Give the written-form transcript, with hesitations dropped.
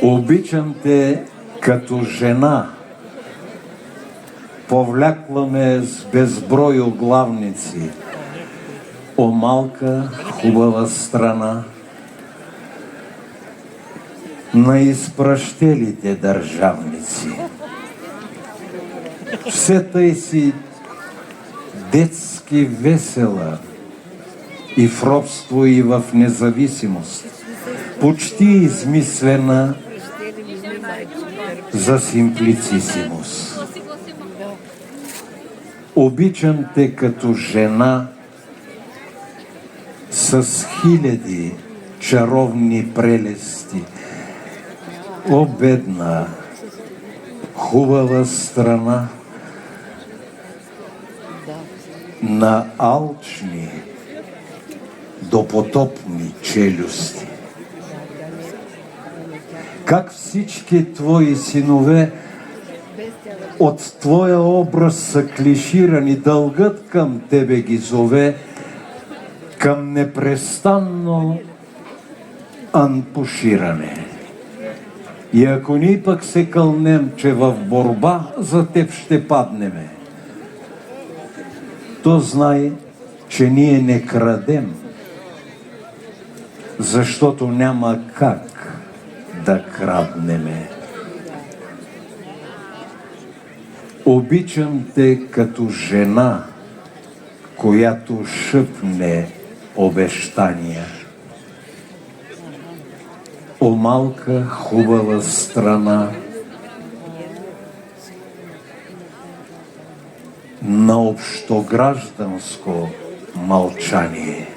Обичам те като жена, повлякла ме с безброй оглавници, о малка хубава страна на изпращелите държавници. Все тъй си детски весела и в робство, и в независимост, почти измислена за симплицисимус. Обичам те като жена с хиляди чаровни прелести. О, бедна, хубава страна на алчни, допотопни челюсти. Как всички твои синове от твоя образ са клиширани, дългът към тебе ги зове, към непрестанно анпуширане. И ако ние пък се кълнем, че в борба за теб ще паднеме, то знай, че ние не крадем, защото няма как да краднеме. Обичам те като жена, която шъпне обещания. О малка хубава страна на общогражданско мълчание.